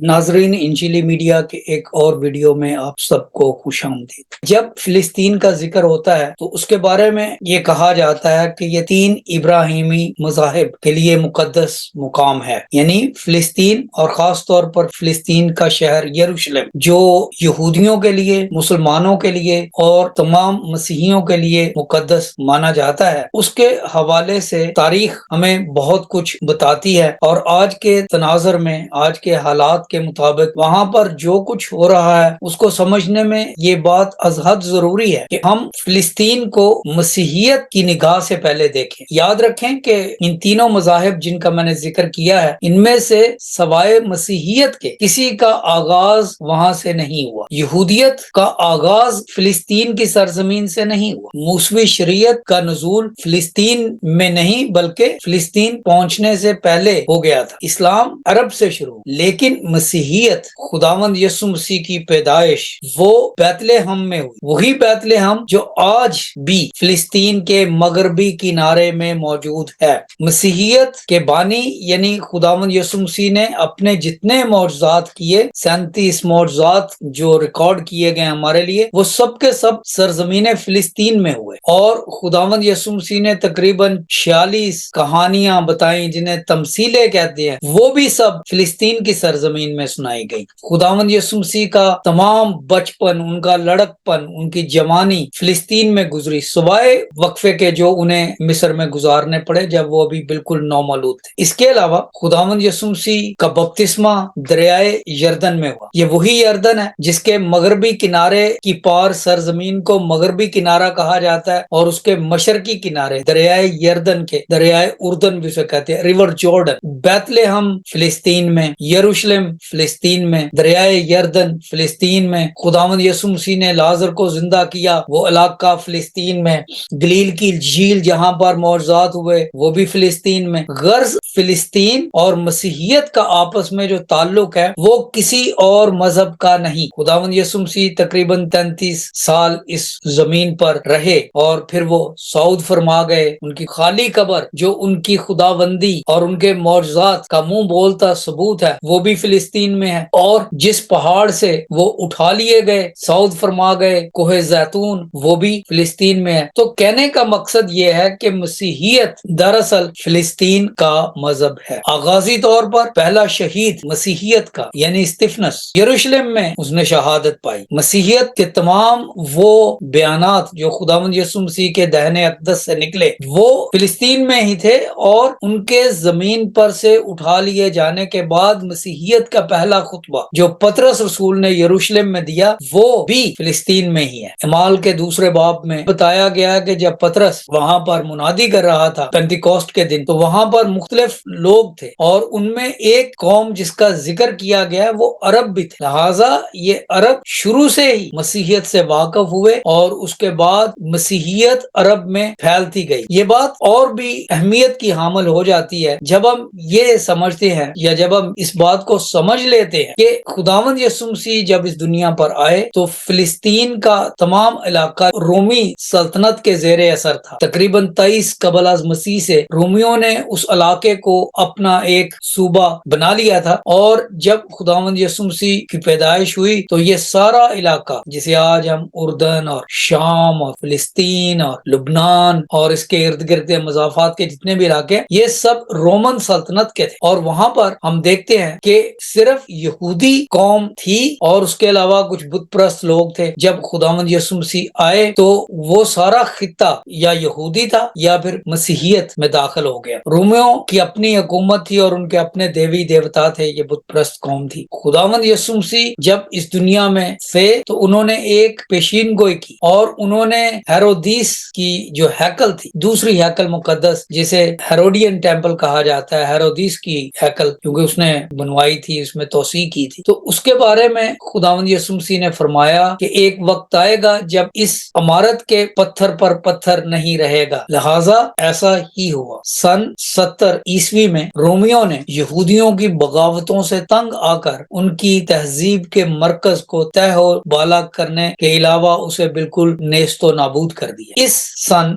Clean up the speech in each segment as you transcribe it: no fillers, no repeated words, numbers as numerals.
ناظرین، انجیلی میڈیا کے ایک اور ویڈیو میں آپ سب کو خوش آمدید۔ جب فلسطین کا ذکر ہوتا ہے تو اس کے بارے میں یہ کہا جاتا ہے کہ یہ 3 ابراہیمی مذاہب کے لیے مقدس مقام ہے، یعنی فلسطین اور خاص طور پر فلسطین کا شہر یروشلم، جو یہودیوں کے لیے، مسلمانوں کے لیے اور تمام مسیحیوں کے لیے مقدس مانا جاتا ہے۔ اس کے حوالے سے تاریخ ہمیں بہت کچھ بتاتی ہے، اور آج کے تناظر میں، آج کے حالات کے مطابق وہاں پر جو کچھ ہو رہا ہے اس کو سمجھنے میں یہ بات از حد ضروری ہے کہ ہم فلسطین کو مسیحیت کی نگاہ سے پہلے دیکھیں۔ یاد رکھیں کہ ان تینوں مذاہب جن کا میں نے ذکر کیا ہے، ان میں سے سوائے مسیحیت کے کسی کا آغاز وہاں سے نہیں ہوا۔ یہودیت کا آغاز فلسطین کی سرزمین سے نہیں ہوا۔ موسوی شریعت کا نزول فلسطین میں نہیں بلکہ فلسطین پہنچنے سے پہلے ہو گیا تھا۔ اسلام عرب سے شروع، لیکن مسیحیت، خداوند یسوع مسیح کی پیدائش وہ بیت لحم میں ہوئی، وہی بیت لحم جو آج بھی فلسطین کے مغربی کنارے میں موجود ہے۔ مسیحیت کے بانی یعنی خداوند یسوع مسیح نے اپنے جتنے معجزات کیے، 37 معجزات جو ریکارڈ کیے گئے ہمارے لیے، وہ سب کے سب سرزمین فلسطین میں ہوئے، اور خداوند یسوع مسیح نے تقریباً 46 کہانیاں بتائیں جنہیں تمثیلیں کہتے ہیں، وہ بھی سب فلسطین کی سرزمین میں سنائی گئی۔ خداوند یسوع مسیح کا تمام بچپن، ان کا لڑکپن، ان کی جوانی فلسطین میں گزری، سوائے وقفے کے جو انہیں مصر میں گزارنے پڑے جب وہ ابھی بالکل نومولود تھے۔ اس کے علاوہ خداوند یسوع مسیح کا بپتسمہ دریائے یردن میں ہوا۔ یہ وہی یردن ہے جس کے مغربی کنارے کی پار سرزمین کو مغربی کنارہ کہا جاتا ہے، اور اس کے مشرقی کنارے دریائے یردن کے، دریائے اردن بھی اسے کہتے ہیں، ریور جارڈن، بیت لحم فلسطین میں، یروشلم فلسطین میں، دریائے یردن فلسطین میں، خداوند یسوع مسیح نے لازر کو زندہ کیا وہ علاقہ فلسطین میں، گلیل کی جھیل جہاں پر معجزات ہوئے وہ بھی فلسطین میں۔ غرض فلسطین اور مسیحیت کا آپس میں جو تعلق ہے وہ کسی اور مذہب کا نہیں۔ خداوند یسوع مسیح تقریباً 33 سال اس زمین پر رہے، اور پھر وہ صعود فرما گئے۔ ان کی خالی قبر جو ان کی خداوندی اور ان کے معجزات کا منہ بولتا ثبوت ہے وہ بھی فلسطین میں ہے، اور جس پہاڑ سے وہ اٹھا لیے گئے، صعود فرما گئے، کوہ زیتون، وہ بھی فلسطین میں ہے۔ تو کہنے کا مقصد یہ ہے کہ مسیحیت دراصل فلسطین کا مذہب ہے۔ آغازی طور پر پہلا شہید مسیحیت کا یعنی استفنس یروشلم میں اس نے شہادت پائی۔ مسیحیت کے تمام وہ بیانات جو خداوند یسوع مسیح کے دہنے اقدس سے نکلے وہ فلسطین میں ہی تھے، اور ان کے زمین پر سے اٹھا لیے جانے کے بعد مسیحیت کا پہلا خطبہ جو پطرس رسول نے یروشلم میں دیا وہ بھی فلسطین میں ہی ہے۔ اعمال کے 2 باب میں بتایا گیا کہ جب پطرس وہاں پر منادی کر رہا تھا پینتیکوسٹ کے دن، تو وہاں پر مختلف لوگ تھے، اور ان میں ایک قوم جس کا ذکر کیا گیا وہ عرب بھی تھے، لہٰذا یہ عرب شروع سے ہی مسیحیت سے واقف ہوئے، اور اس کے بعد مسیحیت عرب میں پھیلتی گئی۔ یہ بات اور بھی اہمیت کی حامل ہو جاتی ہے جب ہم یہ سمجھتے ہیں، یا جب ہم اس بات کو سمجھ لیتے ہیں کہ خداوند یسوع مسیح جب اس دنیا پر آئے تو فلسطین کا تمام علاقہ رومی سلطنت کے زیر اثر تھا۔ تقریباً 23 قبل از مسیح سے رومیوں نے اس علاقے کو اپنا ایک صوبہ بنا لیا تھا، اور جب خداوند یسوع مسیح کی پیدائش ہوئی تو یہ سارا علاقہ جسے آج ہم اردن اور شام اور فلسطین اور لبنان اور اس کے ارد گرد مضافات کے جتنے بھی علاقے، یہ سب رومن سلطنت کے تھے۔ اور وہاں پر ہم دیکھتے ہیں کہ صرف یہودی قوم تھی، اور اس کے علاوہ کچھ بت پرست لوگ تھے۔ جب خداوند یسوع مسیح آئے تو وہ سارا خطہ یا یہودی تھا یا پھر مسیحیت میں داخل ہو گیا۔ رومیوں کی اپنی حکومت تھی اور ان کے اپنے دیوی دیوتا تھے، یہ بت پرست قوم تھی۔ خداوند یسوع مسیح جب اس دنیا میں تھے تو انہوں نے ایک پیشین گوئی کی، اور انہوں نے ہیرودیس کی جو ہیکل تھی، دوسری ہیکل مقدس جسے ہیروڈین ٹیمپل کہا جاتا ہے، ہیرودیس کی ہیکل کیونکہ اس نے بنوائی تھی، اس میں توسیع کی تھی، تو اس کے بارے میں خداوند یسوع مسیح نے فرمایا کہ ایک وقت آئے گا جب اس عمارت کے پتھر پر پتھر نہیں رہے گا، لہٰذا ایسا ہی ہوا۔ سن 70 عیسوی میں رومیوں نے یہودیوں کی بغاوتوں سے تنگ آ کر ان کی تہذیب کے مرکز کو تہ و بالا کرنے کے علاوہ اسے بالکل نیست و نابود کر دیا۔ اس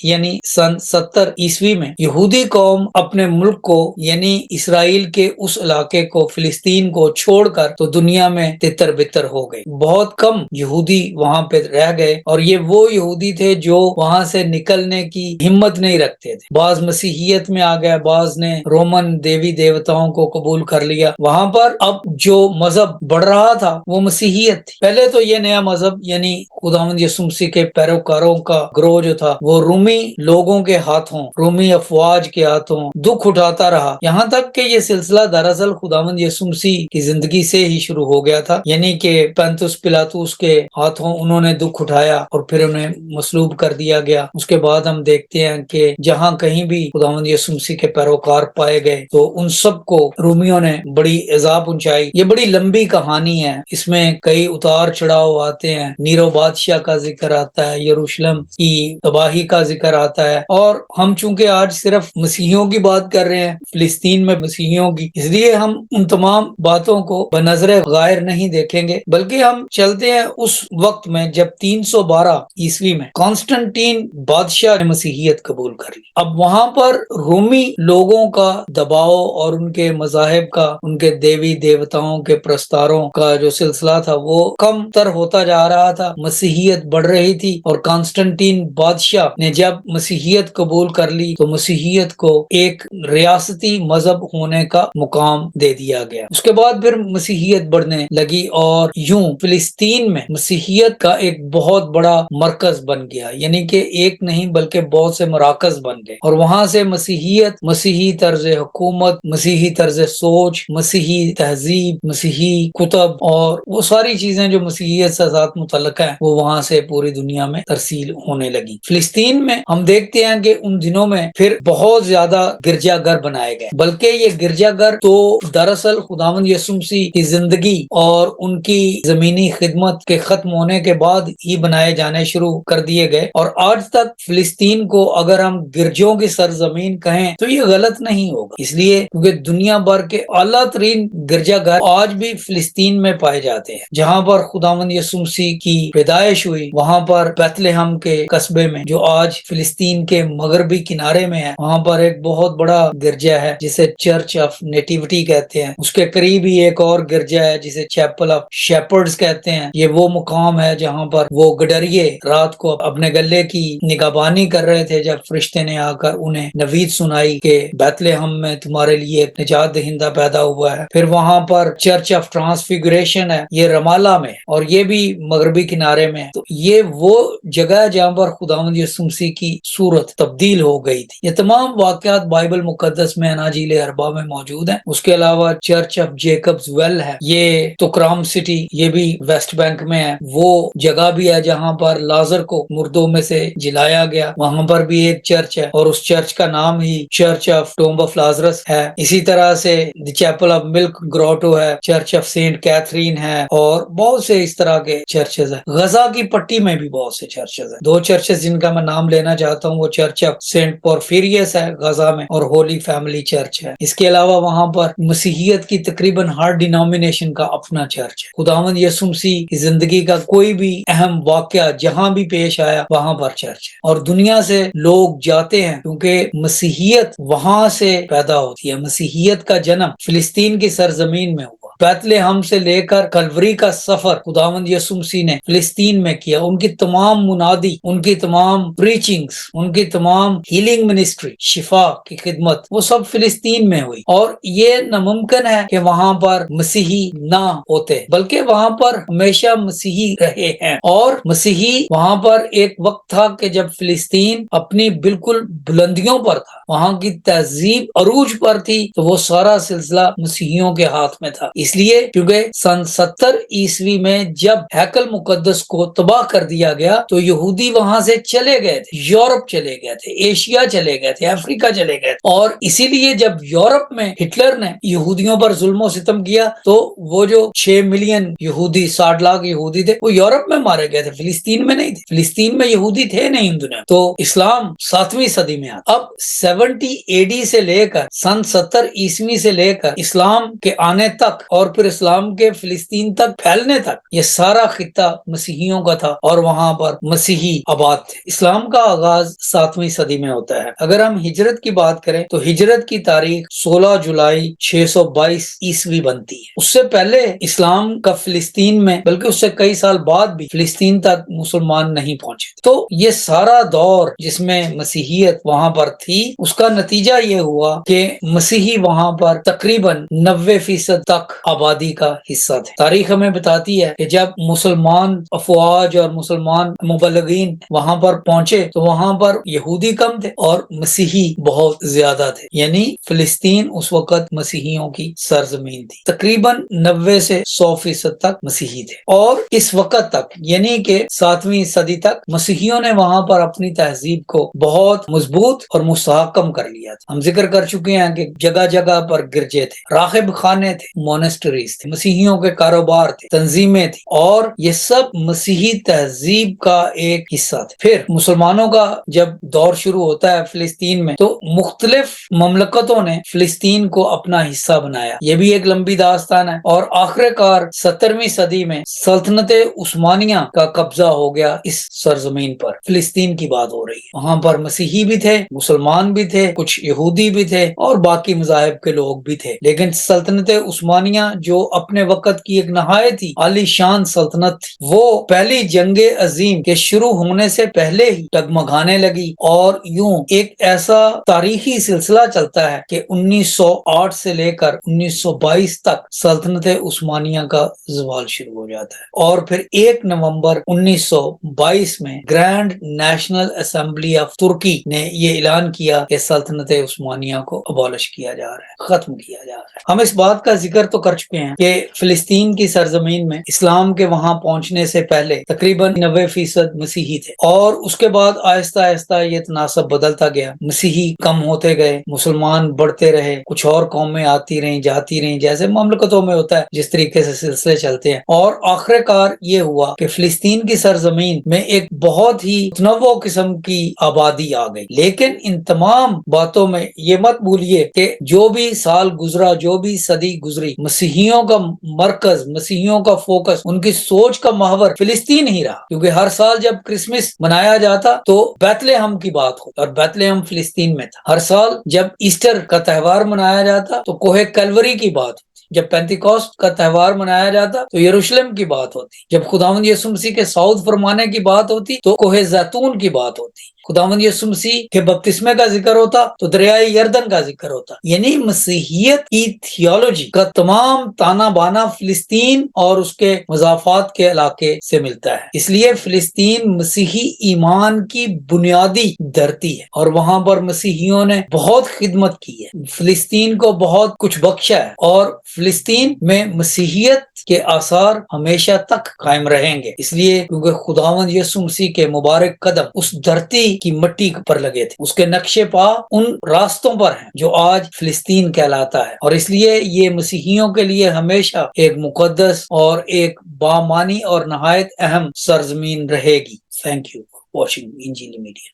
یعنی سن 70 عیسوی میں یہودی قوم اپنے ملک کو یعنی اسرائیل کے اس علاقے کو، فلسطین کو چھوڑ کر تو دنیا میں تتر بتر ہو گئی. بہت کم یہودی وہاں پہ رہ گئے اور یہ وہ یہودی تھے جو وہاں سے نکلنے کی ہمت نہیں رکھتے تھے. بعض مسیحیت میں آ گئے، بعض نے رومن دیوی دیوتاؤں کو قبول کر لیا. وہاں پر اب جو مذہب بڑھ رہا تھا وہ مسیحیت تھی. پہلے تو یہ نیا مذہب یعنی خداوند یسوع مسیح کے پیروکاروں کا گروہ جو تھا وہ رومی لوگوں کے ہاتھوں، رومی افواج کے ہاتھوں دکھ اٹھاتا رہا، یہاں تک کہ یہ سلسلہ دراصل خداوند یسوع مسیح کی زندگی سے ہی شروع ہو گیا تھا. یعنی کہ پنتس پلاطس کے ہاتھوں انہوں نے دکھ اٹھایا اور پھر انہیں مصلوب کر دیا گیا. اس کے بعد ہم دیکھتے ہیں کہ جہاں کہیں بھی خداوند یسوع مسیح کے پیروکار پائے گئے تو ان سب کو رومیوں نے بڑی ایذا پہنچائی. یہ بڑی لمبی کہانی ہے، اس میں کئی اتار چڑھاؤ آتے ہیں. نیرو بادشاہ کا ذکر آتا ہے، یروشلم کی تباہی کا ذکر آتا ہے، اور ہم چونکہ آج صرف مسیحیوں کی بات کر رہے ہیں، فلسطین میں مسیحیوں کی، اس لیے ہم ان تمام باتوں کو بنظر غائر نہیں دیکھیں گے، بلکہ ہم چلتے ہیں اس وقت میں جب 312 عیسوی میں کانسٹنٹین بادشاہ نے مسیحیت قبول کر لی. اب وہاں پر رومی لوگوں کا دباؤ اور ان کے مذاہب کا، ان کے دیوی دیوتاؤں کے پرستاروں کا جو سلسلہ تھا وہ کم تر ہوتا جا رہا تھا. مسیحیت بڑھ رہی تھی اور کانسٹنٹین بادشاہ نے جب مسیحیت قبول کر لی تو مسیحیت کو ایک ریاستی مذہب ہونے کا مقام دے دیا گیا. اس کے بعد پھر مسیحیت بڑھنے لگی اور یوں فلسطین میں مسیحیت کا ایک بہت بڑا مرکز بن گیا. یعنی کہ ایک نہیں بلکہ بہت سے مراکز بن گئے، اور وہاں سے مسیحیت، مسیحی طرز حکومت، مسیحی طرز سوچ، مسیحی تہذیب، مسیحی کتب اور وہ ساری چیزیں جو مسیحیت سے ذات متعلق ہیں وہ وہاں سے پوری دنیا میں ترسیل ہونے لگی. فلسطین میں ہم دیکھتے ہیں کہ ان دنوں میں پھر بہت زیادہ گرجا گھر بنائے گئے، بلکہ یہ گرجا گھر تو دراصل خداوند یسوع مسیح کی زندگی اور ان کی زمینی خدمت کے ختم ہونے کے بعد ہی بنائے جانے شروع کر دیے گئے. اور آج تک فلسطین کو اگر ہم گرجوں کی سرزمین کہیں تو یہ غلط نہیں ہوگا، اس لیے کیونکہ دنیا بھر کے اعلیٰ ترین گرجا گھر آج بھی فلسطین میں پائے جاتے ہیں. جہاں پر خداوند یسوع مسیح کی پیدائش ہوئی وہاں پر بیت لحم کے قصبے میں جو آج فلسطین کے مغربی کنارے میں ہے، وہاں پر ایک بہت بڑا گرجا ہے جسے چرچ آف نیٹیوٹی کہتے ہیں. اس کے قریب ہی ایک اور گرجا ہے جسے چیپل آف شیپرڈز کہتے ہیں. یہ وہ مقام ہے جہاں پر وہ گڈریے رات کو اپنے گلے کی نگہبانی کر رہے تھے جب فرشتے نے آ کر انہیں نوید سنائی کہ بیت لحم میں تمہارے لیے ایک نجات دہندہ پیدا ہوا ہے. پھر وہاں پر چرچ آف ٹرانسفیگریشن ہے، یہ رمالہ میں، اور یہ بھی مغربی کنارے میں. تو یہ وہ جگہ ہے جہاں پر خداوند یسوع مسیح کی صورت تبدیل ہو گئی تھی. یہ تمام واقعات بائبل مقدس میں اناجیل اربعہ میں موجود ہیں. اس کے علاوہ چرچ آف جیکبز ویل ہے، یہ تکرام سٹی، یہ بھی ویسٹ بینک میں ہے. وہ جگہ بھی ہے جہاں پر لازر کو مردوں میں سے جلایا گیا، وہاں پر بھی ایک چرچ ہے اور اس چرچ کا نام ہی church of tomb of Lazarus ہے. اسی طرح سے دی چیپل آف ملک گروٹو ہے، چرچ آف سینٹ کیتھرین ہے، اور بہت سے اس طرح کے چرچز ہیں. غزہ کی پٹی میں بھی بہت سے چرچز ہیں. دو چرچز جن کا میں نام لینا چاہتا ہوں وہ چرچ آف سینٹ پورفیریس ہے غزہ میں، اور ہولی فیملی چرچ ہے. اس کے علاوہ وہاں پر مسیحیت کی تقریباً ہر ڈینومینیشن کا اپنا چرچ ہے. خداوند یسوع مسیح کی زندگی کا کوئی بھی اہم واقعہ جہاں بھی پیش آیا وہاں پر چرچ ہے، اور دنیا سے لوگ جاتے ہیں کیونکہ مسیحیت وہاں سے پیدا ہوتی ہے. مسیحیت کا جنم فلسطین کی سرزمین میں ہوا. بیت لحم سے لے کر کلوری کا سفر خداوند یسوع مسیح نے فلسطین میں کیا. ان کی تمام منادی، ان کی تمام پریچنگز، ان کی تمام ہیلنگ منسٹری، شفا کی خدمت، وہ سب فلسطین میں ہوئی. اور یہ ناممکن ہے کہ وہاں پر مسیحی نہ ہوتے، بلکہ وہاں پر ہمیشہ مسیحی رہے ہیں. اور مسیحی وہاں پر ایک وقت تھا کہ جب فلسطین اپنی بالکل بلندیوں پر تھا، وہاں کی تہذیب عروج پر تھی، تو وہ سارا سلسلہ مسیحیوں کے ہاتھ میں تھا. اس لیے کیونکہ سن 70 عیسوی میں جب ہیکل مقدس کو تباہ کر دیا گیا تو یہودی وہاں سے چلے گئے تھے، یورپ چلے گئے تھے، ایشیا چلے گئے تھے، افریقہ چلے گئے تھے. اور اسی لیے جب یورپ میں ہٹلر نے یہودیوں پر ظلم و ستم کیا تو وہ جو 6 ملین یہودی، 60 لاکھ یہودی تھے، وہ یورپ میں مارے گئے تھے، فلسطین میں نہیں تھے. فلسطین میں یہودی تھے نہیں ان دنوں. تو اسلام 7ویں صدی میں آتا. اب 70 AD سے لے کر سن 70 عیسوی سے لے کر اسلام کے آنے تک اور پھر اسلام کے فلسطین تک پھیلنے تک یہ سارا خطہ مسیحیوں کا تھا اور وہاں پر مسیحی آباد تھے۔ اسلام کا آغاز 7ویں صدی میں ہوتا ہے۔ اگر ہم ہجرت کی بات کریں تو ہجرت کی تاریخ 16 جولائی 622 عیسوی بنتی ہے۔ اس سے پہلے اسلام کا فلسطین میں، بلکہ اس سے کئی سال بعد بھی فلسطین تک مسلمان نہیں پہنچے۔ تو یہ سارا دور جس میں مسیحیت وہاں پر تھی، اس کا نتیجہ یہ ہوا کہ مسیحی وہاں پر تقریباً 90% تک آبادی کا حصہ تھے۔ تاریخ ہمیں بتاتی ہے کہ جب مسلمان افواج اور مسلمان مبلغین وہاں پر پہنچے تو وہاں پر یہودی کم تھے اور مسیحی بہت زیادہ تھے، یعنی فلسطین اس وقت مسیحیوں کی سرزمین تھی۔ تقریباً 90 سے 100% تک مسیحی تھے، اور اس وقت تک یعنی کہ 7ویں صدی تک مسیحیوں نے وہاں پر اپنی تہذیب کو بہت مضبوط اور مستحکم کر لیا تھا۔ ہم ذکر کر چکے ہیں کہ جگہ جگہ پر گرجے تھے، راہب خانے تھے، مونسٹریز تھے، مسیحیوں کے کاروبار تھے، تنظیمیں تھیں، اور یہ سب مسیحی تہذیب کا ایک حصہ تھے۔ پھر مسلمانوں کا جب دور شروع ہوتا ہے فلسطین میں، تو مختلف مملکتوں نے فلسطین کو اپنا حصہ بنایا۔ یہ بھی ایک لمبی داستان ہے، اور آخر کار 17ویں صدی میں سلطنت عثمانیہ کا قبضہ ہو گیا اس سرزمین پر۔ فلسطین کی بات ہو رہی ہے، وہاں پر مسیحی بھی تھے، مسلمان بھی تھے، کچھ یہودی بھی تھے، اور باقی مذاہب کے لوگ بھی تھے، لیکن سلطنت عثمانیہ جو اپنے وقت کی ایک نہایت ہی عالی شان سلطنت تھی، وہ پہلی جنگ عظیم کے شروع ہونے سے پہلے ہی ڈگمگانے لگی، اور یوں ایک ایسا تاریخی سلسلہ چلتا ہے کہ 1908 سے لے کر 1922 تک سلطنت عثمانیہ کا زوال شروع ہو جاتا ہے، اور پھر 1 نومبر 1922 میں گرینڈ نیشنل اسمبلی آف ترکی نے یہ اعلان کیا کہ سلطنت عثمانیہ کو ابالش کیا جا رہا ہے، ختم کیا جا رہا ہے۔ ہم اس بات کا ذکر تو کر چکے ہیں کہ فلسطین کی سرزمین میں اسلام کے وہاں پہنچنے سے پہلے تقریباً 90% مسیحی تھے، اور اس کے بعد آہستہ آہستہ یہ تناسب بدلتا گیا، مسیحی کم ہوتے گئے، مسلمان بڑھتے رہے، کچھ اور قومیں آتی رہیں جاتی رہیں، جیسے مملکتوں میں ہوتا ہے جس طریقے سے سلسلے چلتے ہیں، اور آخر کار یہ ہوا کہ فلسطین کی سرزمین میں ایک بہت ہی متنوع قسم کی آبادی آ گئی۔ لیکن ان تمام باتوں میں یہ مت بھولیے کہ جو بھی سال گزرا، جو بھی صدی گزری، مسیحیوں کا مرکز، مسیحیوں کا فوکس، ان کی سوچ کا محور فلسطین ہی رہا، کیونکہ ہر سال جب کرسمس منایا جاتا تو بیت لحم کی بات ہوتی، اور بیت لحم فلسطین میں تھا۔ ہر سال جب ایسٹر کا تہوار منایا جاتا تو کوہ کیلوری کی بات ہوتی، جب پینتیکوسٹ کا تہوار منایا جاتا تو یروشلم کی بات ہوتی، جب خداوند یسوع مسیح کے صعود فرمانے کی بات ہوتی تو کوہ زیتون کی بات ہوتی، خداوند یسوع مسیح کے بپتسمے کا ذکر ہوتا تو دریائے یردن کا ذکر ہوتا۔ یعنی مسیحیت کی تھیولوجی کا تمام تانا بانا فلسطین اور اس کے مضافات کے علاقے سے ملتا ہے، اس لیے فلسطین مسیحی ایمان کی بنیادی دھرتی ہے، اور وہاں پر مسیحیوں نے بہت خدمت کی ہے، فلسطین کو بہت کچھ بخشا ہے، اور فلسطین میں مسیحیت کے آثار ہمیشہ تک قائم رہیں گے، اس لیے کیونکہ خداوند یسوع مسیح کے مبارک قدم اس دھرتی کی مٹی پر لگے تھے، اس کے نقش پا ان راستوں پر ہیں جو آج فلسطین کہلاتا ہے، اور اس لیے یہ مسیحیوں کے لیے ہمیشہ ایک مقدس اور ایک بامانی اور نہایت اہم سرزمین رہے گی۔ تھینک یو فار واچنگ انجیل میڈیا۔